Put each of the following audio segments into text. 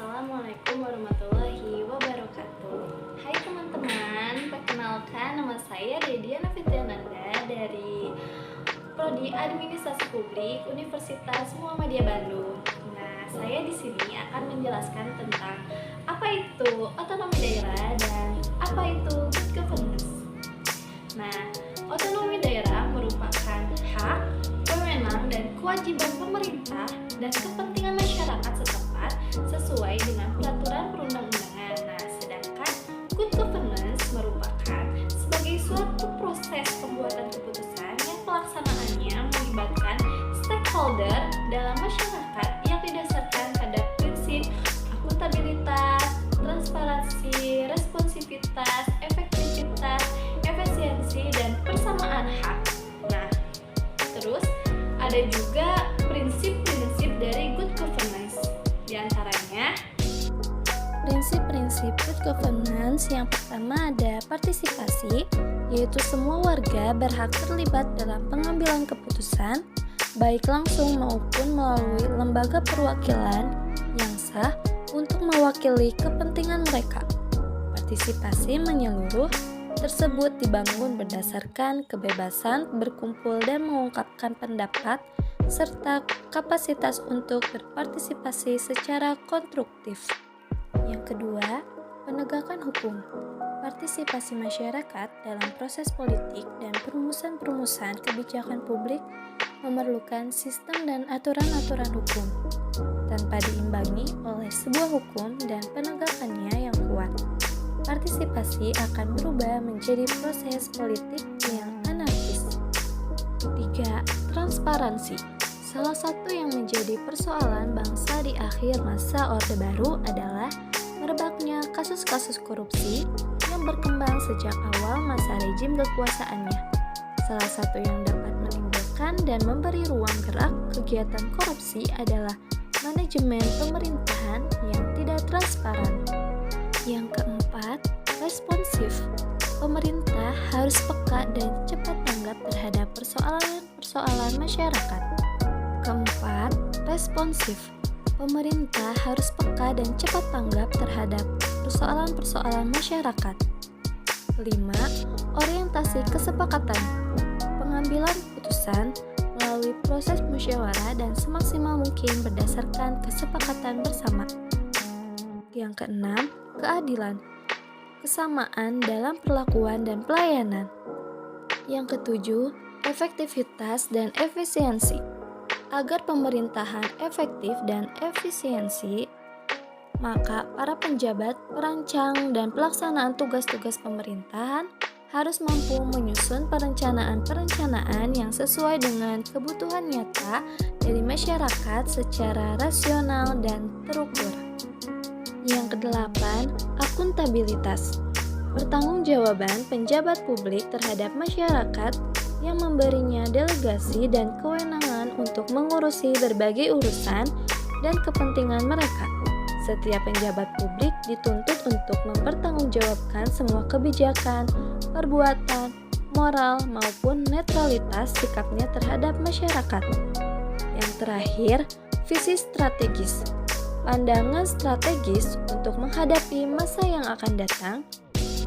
Assalamualaikum warahmatullahi wabarakatuh. Hai teman-teman, perkenalkan nama saya Dediana Fitriananda dari Prodi Administrasi Publik Universitas Muhammadiyah Bandung. Nah, saya di sini akan menjelaskan tentang apa itu otonomi daerah dan apa itu good governance. Nah, otonomi daerah merupakan hak, wewenang, dan kewajiban pemerintah dan kepentingan masyarakat setempat sesuai dengan peraturan perundang-undangan. Nah, sedangkan good governance merupakan sebagai suatu proses pembuatan keputusan yang pelaksanaannya melibatkan stakeholder dalam masyarakat yang didasarkan pada prinsip akuntabilitas, transparansi, responsivitas, efektivitas, efisiensi, dan persamaan hak. Nah, terus ada juga prinsip-prinsip dari good governance. Di antaranya, prinsip-prinsip good governance yang pertama ada partisipasi, yaitu semua warga berhak terlibat dalam pengambilan keputusan, baik langsung maupun melalui lembaga perwakilan yang sah untuk mewakili kepentingan mereka. Partisipasi menyeluruh tersebut dibangun berdasarkan kebebasan berkumpul dan mengungkapkan pendapat, serta kapasitas untuk berpartisipasi secara konstruktif. Yang kedua, penegakan hukum. Partisipasi masyarakat dalam proses politik dan perumusan kebijakan publik memerlukan sistem dan aturan-aturan hukum, tanpa diimbangi oleh sebuah hukum dan penegakannya yang kuat. Partisipasi akan berubah menjadi proses politik yang anarkis. 3. Transparansi. Salah satu yang menjadi persoalan bangsa di akhir masa Orde Baru adalah merebaknya kasus-kasus korupsi yang berkembang sejak awal masa rejim kekuasaannya. Salah satu yang dapat menimbulkan dan memberi ruang gerak kegiatan korupsi adalah manajemen pemerintahan yang tidak transparan. Yang keempat, responsif. Pemerintah harus peka dan cepat tanggap terhadap persoalan masyarakat. Keempat, responsif. Pemerintah harus peka dan cepat tanggap terhadap persoalan masyarakat. Kelima, orientasi kesepakatan. Pengambilan keputusan melalui proses musyawarah dan semaksimal mungkin berdasarkan kesepakatan bersama. Yang keenam, keadilan. Kesamaan dalam perlakuan dan pelayanan. Yang ketujuh, efektivitas dan efisiensi. Agar pemerintahan efektif dan efisiensi, maka para penjabat, perancang, dan pelaksanaan tugas-tugas pemerintahan harus mampu menyusun perencanaan yang sesuai dengan kebutuhan nyata dari masyarakat secara rasional dan terukur. Yang kedelapan, akuntabilitas. Pertanggungjawaban penjabat publik terhadap masyarakat yang memberinya delegasi dan kewenangan untuk mengurusi berbagai urusan dan kepentingan mereka. Setiap penjabat publik dituntut untuk mempertanggungjawabkan semua kebijakan, perbuatan, moral, maupun netralitas sikapnya terhadap masyarakat. Yang terakhir, visi strategis. Pandangan strategis untuk menghadapi masa yang akan datang.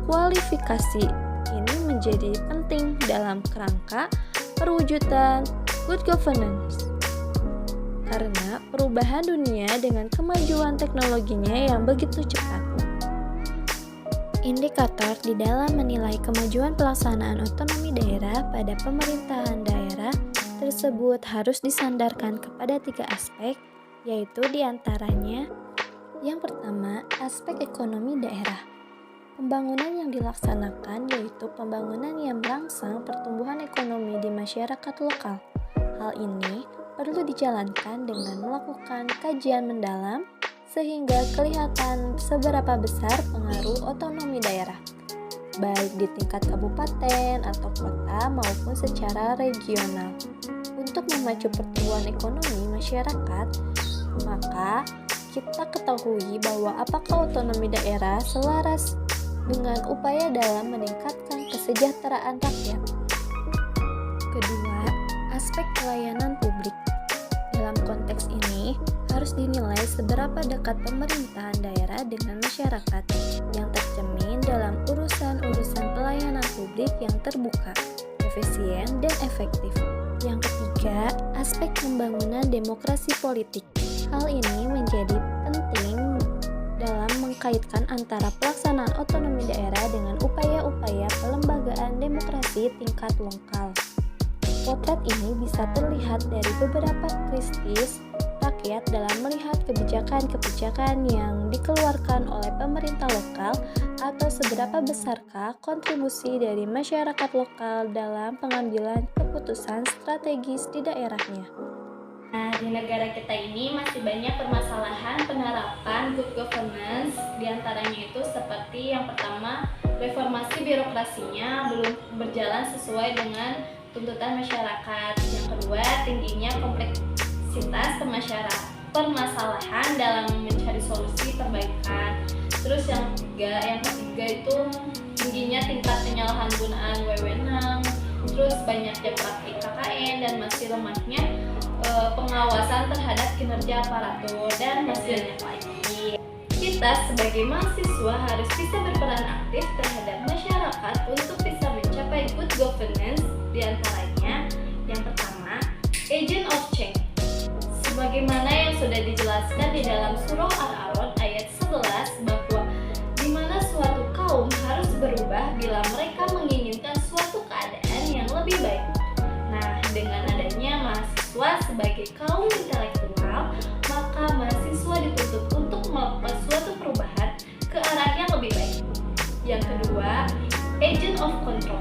Kualifikasi ini menjadi penting dalam kerangka perwujudan good governance. Karena perubahan dunia dengan kemajuan teknologinya yang begitu cepat. Indikator di dalam menilai kemajuan pelaksanaan otonomi daerah pada pemerintahan daerah tersebut harus disandarkan kepada 3 aspek, yaitu diantaranya yang pertama, aspek ekonomi daerah. Pembangunan yang dilaksanakan yaitu pembangunan yang merangsang pertumbuhan ekonomi di masyarakat lokal. Hal ini perlu dijalankan dengan melakukan kajian mendalam sehingga kelihatan seberapa besar pengaruh otonomi daerah, baik di tingkat kabupaten atau kota maupun secara regional. Untuk memacu pertumbuhan ekonomi masyarakat, maka kita ketahui bahwa apakah otonomi daerah selaras dengan upaya dalam meningkatkan kesejahteraan rakyat. Kedua, aspek pelayanan publik. Dalam konteks ini, harus dinilai menilai seberapa dekat pemerintahan daerah dengan masyarakat yang tercermin dalam urusan-urusan pelayanan publik yang terbuka, efisien, dan efektif. Yang ketiga, aspek pembangunan demokrasi politik. Hal ini menjadi penting dalam mengkaitkan antara pelaksanaan otonomi daerah dengan upaya-upaya pelembagaan demokrasi tingkat lokal. Potret ini bisa terlihat dari beberapa krisis rakyat dalam melihat kebijakan-kebijakan yang dikeluarkan oleh pemerintah lokal atau seberapa besarkah kontribusi dari masyarakat lokal dalam pengambilan keputusan strategis di daerahnya. Nah, di negara kita ini masih banyak permasalahan penerapan good governance, diantaranya itu seperti yang pertama, reformasi birokrasinya belum berjalan sesuai dengan tuntutan masyarakat. Yang kedua, tingginya kompleksitas permasalahan dalam mencari solusi perbaikan. Terus yang ketiga itu tingginya tingkat penyalahgunaan wewenang, terus banyaknya praktik KKN dan masih lemahnya pengawasan terhadap kinerja aparatur dan masih banyak lagi. Kita sebagai mahasiswa harus bisa berperan aktif terhadap masyarakat untuk bisa mencapai good governance, diantaranya yang pertama, agent of change. Sebagaimana yang sudah dijelaskan di dalam surah Al-A'raf ayat 11 bahwa di mana suatu kaum harus berubah bila mereka menginginkan suatu keadaan yang lebih baik. Nah, dengan adanya mahasiswa sebagai kaum intelektual, maka mahasiswa dituntut untuk melakukan suatu perubahan ke arah yang lebih baik. Yang kedua, agent of control.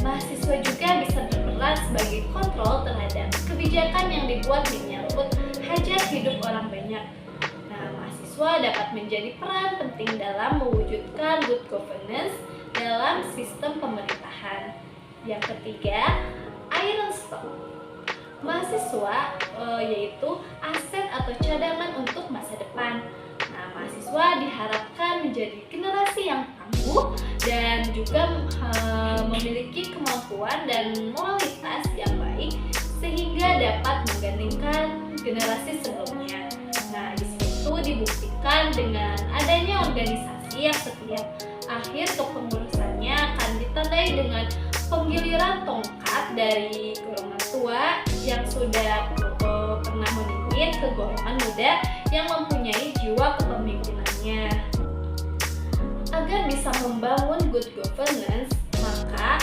Mahasiswa juga bisa berperan sebagai kontrol terhadap kebijakan yang dibuat menyangkut hajat hidup orang banyak. Nah, mahasiswa dapat menjadi peran penting dalam mewujudkan good governance dalam sistem pemerintahan. Yang ketiga, iron stock. Mahasiswa yaitu aset atau cadangan untuk masa depan. Nah, mahasiswa diharapkan menjadi generasi yang tangguh dan juga memiliki kemampuan dan moralitas yang baik sehingga dapat menggandingkan generasi sebelumnya. Nah, di situ dibuktikan dengan adanya organisasi yang setiap akhir kepengurusannya akan ditandai dengan penggiliran tongkat dari golongan tua yang sudah pernah memimpin ke golongan muda yang mempunyai jiwa kepemimpinannya. Agar bisa membangun good governance, maka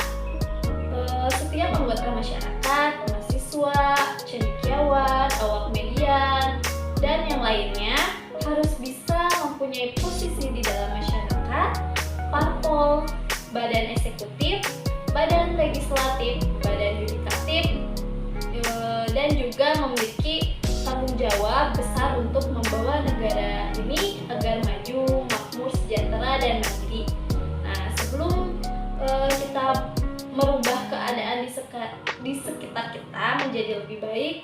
setiap anggota masyarakat, mahasiswa, cendekiawan, awak media, dan yang lainnya harus bisa mempunyai posisi di dalam masyarakat, parpol, badan eksekutif, badan legislatif, badan yudikatif, dan juga memiliki tanggung jawab besar untuk membawa negara ini agar maju, makmur, sejahtera, dan mandiri. Nah, sebelum kita merubah keadaan di sekitar kita menjadi lebih baik,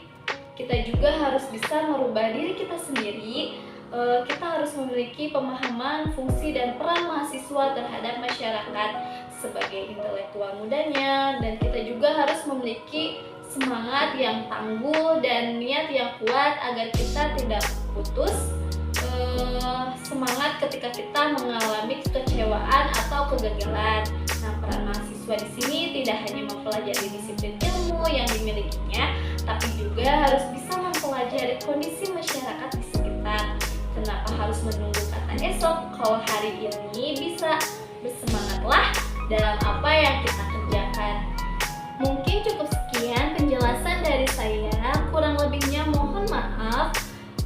kita juga harus bisa merubah diri kita sendiri. Kita harus memiliki pemahaman fungsi dan peran mahasiswa terhadap masyarakat sebagai intelektual mudanya, dan kita juga harus memiliki semangat yang tangguh dan niat yang kuat agar kita tidak putus semangat ketika kita mengalami kekecewaan atau kegagalan. Nah, peran mahasiswa di sini tidak hanya mempelajari disiplin ilmu yang dimilikinya, tapi juga harus bisa mempelajari kondisi masyarakat di sekitar. Kenapa harus menunggu kata esok kalau hari ini bisa bersemangatlah dalam apa yang kita kerjakan. Mungkin cukup sekian penjelasan dari saya, kurang lebihnya mohon maaf.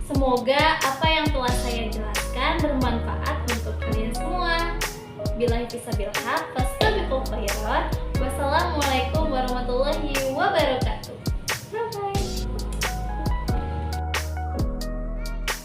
Semoga apa yang telah saya jelaskan bermanfaat untuk kalian semua. Billahi fisabilillah, fastabiqul khairat. Wassalamualaikum